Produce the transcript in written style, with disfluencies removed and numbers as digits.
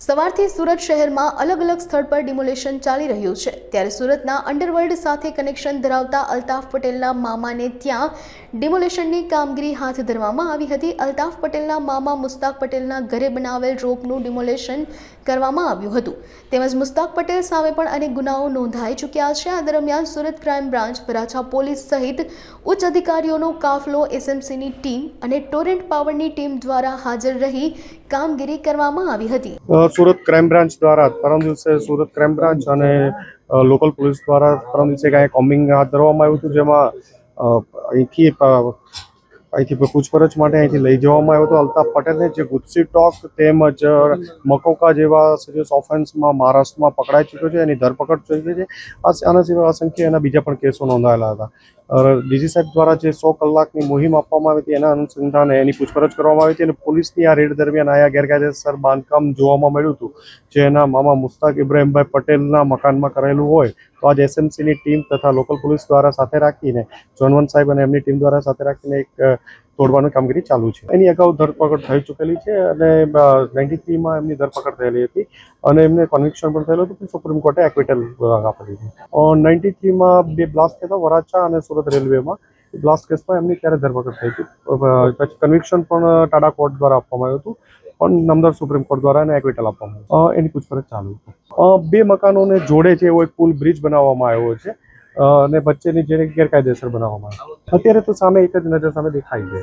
સવારથી સુરત શહેરમાં અલગ અલગ સ્થળ પર ડિમોલેશન ચાલી રહ્યું છે ત્યારે સુરતના અંડરવર્લ્ડ સાથે કનેક્શન ધરાવતા અલ્તાફ પટેલના મામાને ત્યાં ડિમોલેશનની કામગીરી હાથ ધરવામાં આવી હતી। અલ્તાફ પટેલના મામા મુસ્તાક પટેલના ઘરે બનાવેલ રોપનું ડિમોલેશન કરવામાં આવ્યું હતું તેમજ મુસ્તાક પટેલ સામે પણ અનેક ગુનાઓ નોંધાઈ ચૂક્યા છે। આ દરમિયાન Surat crime branch Varachha police સહિત ઉચ્ચ અધિકારીઓનો કાફલો એસએમસીની ટીમ અને ટોરેન્ટ પાવરની ટીમ દ્વારા હાજર રહી કામગીરી કરવામાં આવી હતી। સુરત ક્રાઇમ બ્રાન્ચ દ્વારા પરમ દિવસે સુરત ક્રાઇમ બ્રાન્ચ અને લોકલ પોલીસ દ્વારા પરમ દિવસે કાંઈ કોમ્બિંગ હાથ ધરવામાં આવ્યું હતું જેમાં અહીંથી પૂછપરછ માટે અહીંથી લઈ જવામાં આવ્યો હતો અલ્તાફ પટેલને જે ગુસ્સી ટોક તેમજ મકોકા જેવા સિરિયસ ઓફેન્સમાં મહારાષ્ટ્રમાં પકડાઈ ચૂક્યો છે, એની ધરપકડ થઈ ગઈ છે। આના સિવાય અસંખ્ય એના બીજા પણ કેસો નોંધાયેલા હતા। ડીજી સાહેબ દ્વારા જે 100 કલાકની મુહિમ આપવામાં આવી હતી એના અનુસંધાને એની પૂછપરછ કરવામાં આવી હતી અને પોલીસની આ રેડ દરમિયાન આયા ગેરકાયદેસર બાંધકામ જોવામાં મળ્યું હતું જે એના મામા મુસ્તાક ઇબ્રાહીમભાઈ પટેલના મકાનમાં કરેલું હોય તો આજ એસએમસીની ટીમ તથા લોકલ પોલીસ દ્વારા સાથે રાખીને જોનવંત સાહેબ અને એમની ટીમ દ્વારા સાથે રાખીને એક તોડવાની કામગીરી ચાલુ છે। એની અગાઉ ધરપકડ થઈ ચૂકેલી છે અને 93માં એમની ધરપકડ થયેલી હતી અને એમને કન્વિક્શન પણ થયેલું હતું પણ સુપ્રીમ કોર્ટે એક્વિટલ આપેલી હતી। 93માં 2 બ્લાસ્ટ થયા વરાછા અને સુરત રેલવેમાં બ્લાસ્ટ કેસમાં એમની ત્યારે ધરપકડ થઈ હતી, પછી કન્વિક્શન પણ ટાડા કોર્ટ દ્વારા આપવામાં આવ્યું હતું પણ નામદાર સુપ્રીમ કોર્ટ દ્વારા એને એક્વિટલ આપવામાં આવ્યું। એની પૂછપરછ ચાલુ છે। 2 મકાનોને જોડે છે એવો એક પુલ બ્રિજ બનાવવામાં આવ્યો છે અને વચ્ચેની જે ગેરકાયદેસર બનાવવામાં આવ્યો અત્યારે તો સામે એક જ નજર સામે દેખાઈ છે।